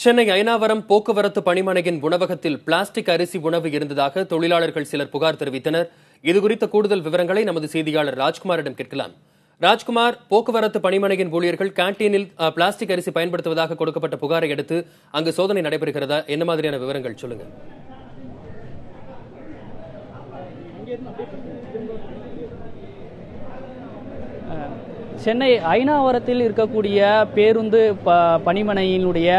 சென்னை அயனாவரம் போக்குவரத்து பணிமனையின் உணவகத்தில் பிளாஸ்டிக் அரிசி உணவு இருந்ததாக தொழிலாளர்கள் சிலர் புகார் தெரிவித்தனர். இதுகுறித்த கூடுதல் விவரங்களை நமது செய்தியாளர் ராஜ்குமாரிடம் கேட்கலாம். ராஜ்குமார், போக்குவரத்து பணிமனையின் ஊழியர்கள் கேண்டீனில் பிளாஸ்டிக் அரிசி பயன்படுத்துவதாக கொடுக்கப்பட்ட புகாரை அடுத்து அங்கு சோதனை நடைபெறுகிறதா? என்ன மாதிரியான விவரங்கள் சொல்லுங்க. சென்னை அயனாவரத்தில் இருக்கக்கூடிய பேருந்து பணிமனையினுடைய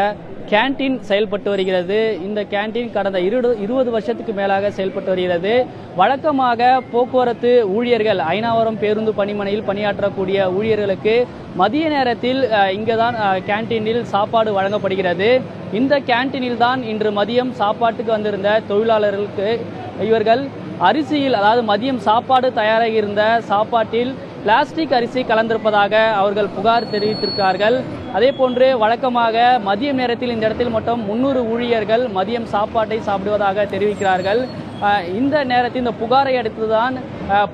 கேண்டீன் செயல்பட்டு வருகிறது. இந்த கேண்டீன் கடந்த 20 வருஷத்துக்கு மேலாக செயல்பட்டு வருகிறது. வழக்கமாக போக்குவரத்து ஊழியர்கள், அயனாவரம் பேருந்து பணிமனையில் பணியாற்றக்கூடிய ஊழியர்களுக்கு மதிய நேரத்தில் இங்கேதான் கேண்டீனில் சாப்பாடு வழங்கப்படுகிறது. இந்த கேண்டீனில் தான் இன்று மதியம் சாப்பாட்டுக்கு வந்திருந்த தொழிலாளர்களுக்கு இவர்கள் அரிசியில், அதாவது மதியம் சாப்பாடு தயாராகி இருந்த சாப்பாட்டில் பிளாஸ்டிக் அரிசி கலந்திருப்பதாக அவர்கள் புகார் தெரிவித்திருக்கிறார்கள். அதே போன்று வழக்கமாக மதியம் நேரத்தில் இந்த இடத்தில் மட்டும் 300 ஊழியர்கள் மதியம் சாப்பாட்டை சாப்பிடுவதாக தெரிவிக்கிறார்கள். இந்த நேரத்தில் இந்த புகாரை அடுத்துதான்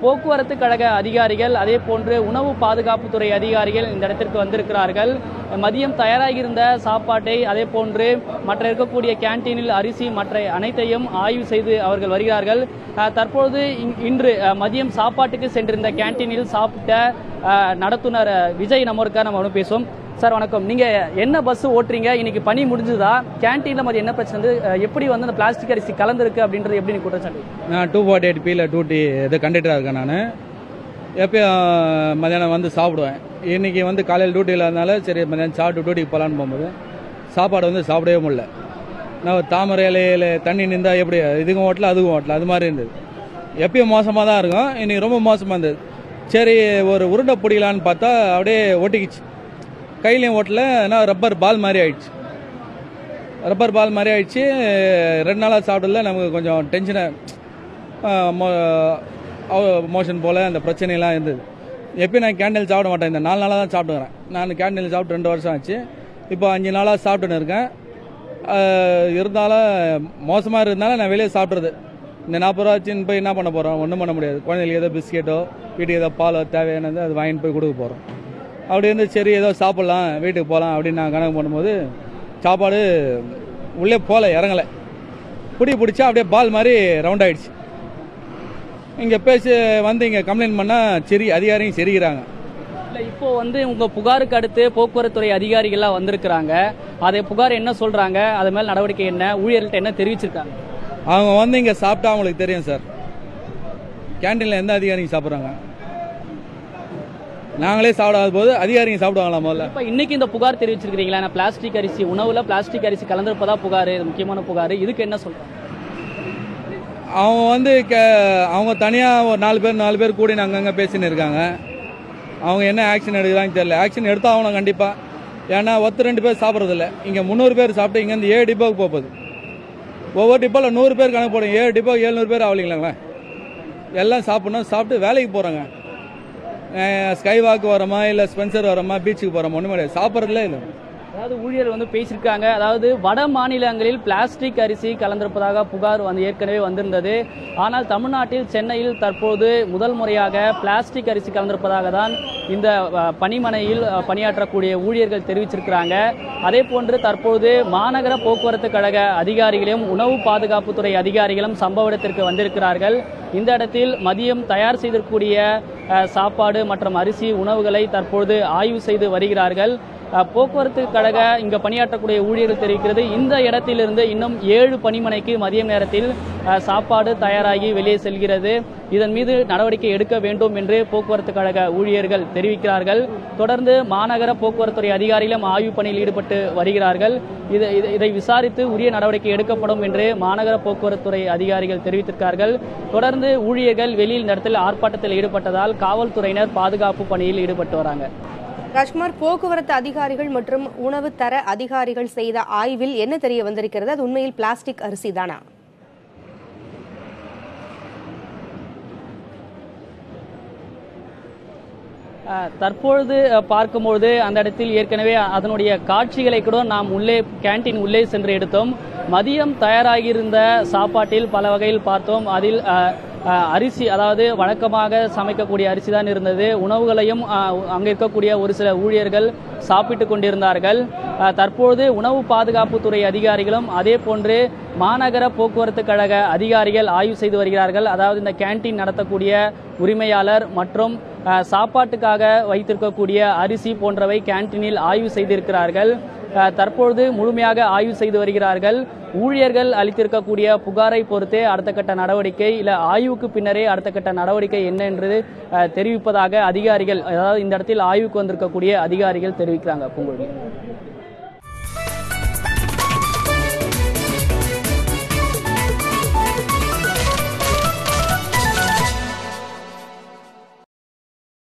போக்குவரத்து கழக அதிகாரிகள், அதே போன்று உணவு பாதுகாப்புத்துறை அதிகாரிகள் இந்த இடத்திற்கு வந்திருக்கிறார்கள். மதியம் தயாராகியிருந்த சாப்பாட்டை, அதே போன்று மற்ற இருக்கக்கூடிய கேண்டீனில் அரிசி மற்ற அனைத்தையும் ஆய்வு செய்து அவர்கள் வருகிறார்கள். தற்போது இன்று மதியம் சாப்பாட்டுக்கு சென்றிருந்த கேண்டீனில் சாப்பிட்ட நடத்துனர் விஜய் நம்ம பேசுவோம். சார் வணக்கம், நீங்க என்ன பஸ் ஓட்டுறீங்க? இன்னைக்கு பணி முடிஞ்சுதா? கேண்டீன்ல மதியம் என்ன பிரச்சனை, எப்படி வந்து அந்த பிளாஸ்டிக் அரிசி கலந்துருக்கு அப்படின்றது எப்படி நீங்க குற்றச்சாட்டு? நான் 248P டியூட்டி இது கண்டக்டராக இருக்கேன். நான் எப்பயும் மதியானம் வந்து சாப்பிடுவேன். இன்னைக்கு வந்து காலையில் டியூட்டியில் இருந்தனால சரி மதியானம் சாப்பிட்டு டியூட்டிக்கு போகலான்னு போகும்போது சாப்பாடு வந்து சாப்பிடவே முடியல. நான் தாமரை இலையில் தண்ணி நின்றா எப்படி இதுக்கும் ஓட்டல அதுக்கும் ஓட்டல, அது மாதிரி இருந்தது. எப்பயும் மோசமாக தான் இருக்கும். இன்னைக்கு ரொம்ப மோசமாக இருந்தது. சரி ஒரு உருண்டை பிடிக்கலான்னு பார்த்தா அப்படியே ஒட்டிக்கிச்சு. கையிலையும் ஓட்டல, ஆனால் ரப்பர் பால் மாதிரி ஆயிடுச்சு. 2 நாளாக சாப்பிடல. நமக்கு கொஞ்சம் டென்ஷனாக மோஷன் போல் அந்த பிரச்சனைலாம் இருந்தது. எப்பயும் நான் கேண்டீன் சாப்பிட மாட்டேன். இந்த 4 நாளாக தான் சாப்பிட்டுக்கிறேன். நான் கேண்டீன் சாப்பிட்டு 2 வருஷம் ஆச்சு. இப்போ 5 நாளாக சாப்பிட்டுன்னு இருக்கேன். இருந்தாலும் மோசமாக இருந்தாலும் நான் வெளியே சாப்பிட்றது. இந்த 40 ரூபா வச்சுன்னு போய் என்ன பண்ண போகிறோம்? ஒன்றும் பண்ண முடியாது. குழந்தைகளுக்கு ஏதோ பிஸ்கெட்டோ வீட்டுக்கு ஏதோ பாலோ தேவையானது அது வாங்கிட்டு போய் கொடுக்க போகிறோம். அப்படி இருந்து சரி ஏதோ சாப்பிட்லாம், வீட்டுக்கு போகலாம் அப்படின்னு நான் கணக்கு பண்ணும்போது சாப்பாடு உள்ளே போகல, இறங்கலை. பிடிச்சா அப்படியே பால் மாதிரி ரவுண்ட் ஆயிடுச்சு. இங்கே வந்து இங்கே கம்ப்ளைண்ட் பண்ணால் சரி அதிகாரியும் சரிக்கிறாங்க. இல்லை, இப்போ வந்து உங்கள் புகாருக்கு அடுத்து போக்குவரத்துறை அதிகாரிகள்லாம் வந்திருக்கிறாங்க. அதை புகார் என்ன சொல்கிறாங்க? அது மேல் நடவடிக்கை என்ன? ஊழியர்கள்ட்ட என்ன தெரிவிச்சிருக்காங்க? அவங்க வந்து இங்கே சாப்பிட்டா அவங்களுக்கு தெரியும் சார். கேண்டீனில் எந்த அதிகாரியும் சாப்பிட்றாங்க? நாங்களே சாப்பிடாத போது அதிகாரிங்க சாப்பிடுவாங்களா? முதல்ல இப்போ இன்னைக்கு இந்த புகார் தெரிவிச்சிருக்கீங்களா? பிளாஸ்டிக் அரிசி உணவுல பிளாஸ்டிக் அரிசி கலந்திருப்பதா புகார், முக்கியமான புகார். இதுக்கு என்ன சொல்றாங்க? அவங்க வந்து அவங்க தனியாக ஒரு 4 பேர் கூடி அங்கங்கே பேசின்னு இருக்காங்க. அவங்க என்ன ஆக்ஷன் எடுக்கிறாங்கன்னு தெரியல. ஆக்ஷன் எடுத்தாகணும் கண்டிப்பாக. ஏன்னா 2 பேர் சாப்பிட்றதில்ல. இங்கே 300 பேர் சாப்பிட்டு இங்கேருந்து 7 டிப்போக்கு போகுது. ஒவ்வொரு டிப்போவில் 100 பேர் கணக்கு போடுங்க. 7 டிப்போ 700 பேர் ஆகலைங்களா? எல்லாம் சாப்பிட்ணும். சாப்பிட்டு வேலைக்கு போகிறாங்க. ஸ்கை வாக்கு வரோமா, இல்லை ஸ்பென்சர் வரோமா, பீச்சுக்கு போகிறோமா, ஒன்றும் கிடையாது. சாப்பிட்றதுல இல்லை. அதாவது ஊழியர்கள் வந்து பேசியிருக்காங்க. அதாவது வட மாநிலங்களில் பிளாஸ்டிக் அரிசி கலந்திருப்பதாக புகார் ஏற்கனவே வந்திருந்தது. ஆனால் தமிழ்நாட்டில் சென்னையில் தற்போது முதல் முறையாக பிளாஸ்டிக் அரிசி கலந்திருப்பதாக தான் இந்த பணிமனையில் பணியாற்றக்கூடிய ஊழியர்கள் தெரிவிச்சிருக்கிறாங்க. அதே போன்று தற்போது மாநகர போக்குவரத்து கழக அதிகாரிகளும் உணவு பாதுகாப்புத்துறை அதிகாரிகளும் சம்பவ இடத்திற்கு வந்திருக்கிறார்கள். இந்த இடத்தில் மதியம் தயார் செய்திருக்கக்கூடிய சாப்பாடு மற்றும் அரிசி உணவுகளை தற்போது ஆய்வு செய்து வருகிறார்கள். போக்குவரத்து கழக இங்க பணியாற்றக்கூடிய ஊழியர்கள் தெரிவிக்கிறது, இந்த இடத்திலிருந்து இன்னும் 7 பணிமனைக்கு மதியம் நேரத்தில் சாப்பாடு தயாராகி வெளியே செல்கிறது. இதன் மீது நடவடிக்கை எடுக்க வேண்டும் என்று போக்குவரத்து கழக ஊழியர்கள் தெரிவிக்கிறார்கள். தொடர்ந்து மாநகர போக்குவரத்துறை அதிகாரிகளும் ஆய்வு பணியில் ஈடுபட்டு வருகிறார்கள். இதை விசாரித்து உரிய நடவடிக்கை எடுக்கப்படும் என்று மாநகர போக்குவரத்துறை அதிகாரிகள் தெரிவித்திருக்கிறார்கள். தொடர்ந்து ஊழியர்கள் வெளியில் இடத்தில் ஆர்ப்பாட்டத்தில் ஈடுபட்டதால் காவல்துறையினர் பாதுகாப்பு பணியில் ஈடுபட்டு வராங்க. ராஜ்குமார், போக்குவரத்து அதிகாரிகள் மற்றும் உணவு தர அதிகாரிகள் செய்த ஆய்வில் என்ன தெரிய வந்திருக்கிறது? அது உண்மையில் பிளாஸ்டிக் அரிசி தானா? தற்பொழுது பார்க்கும்போது அந்த இடத்தில் ஏற்கனவே அதனுடைய காட்சிகளை கூட நாம் கேண்டீன் உள்ளே சென்று எடுத்தோம். மதியம் தயாராகியிருந்த சாப்பாட்டில் பல வகையில் பார்த்தோம். அதில் அரிசி, அதாவது வழக்கமாக சமைக்கக்கூடிய அரிசி தான் இருந்தது. உணவுகளையும் அங்கே இருக்கக்கூடிய ஒரு சில ஊழியர்கள் சாப்பிட்டு கொண்டிருந்தார்கள். தற்போது உணவு பாதுகாப்புத்துறை அதிகாரிகளும் அதே போன்று மாநகர போக்குவரத்து கழக அதிகாரிகள் ஆய்வு செய்து வருகிறார்கள். அதாவது இந்த கேண்டீன் நடத்தக்கூடிய உரிமையாளர் மற்றும் சாப்பாட்டுக்காக வைத்திருக்கக்கூடிய அரிசி போன்றவை கேண்டீனில் ஆய்வு செய்திருக்கிறார்கள். தற்பொழுது முழுமையாக ஆய்வு செய்து வருகிறார்கள். ஊழியர்கள் அளித்திருக்கக்கூடிய புகாரை பொறுத்தே அடுத்த கட்ட நடவடிக்கை, இல்ல ஆய்வுக்கு பின்னரே அடுத்த கட்ட நடவடிக்கை என்ன என்று தெரிவிப்பதாக அதிகாரிகள், அதாவது இந்த இடத்தில் ஆய்வுக்கு வந்திருக்கக்கூடிய அதிகாரிகள் தெரிவிக்கிறாங்க. பூங்குழலி.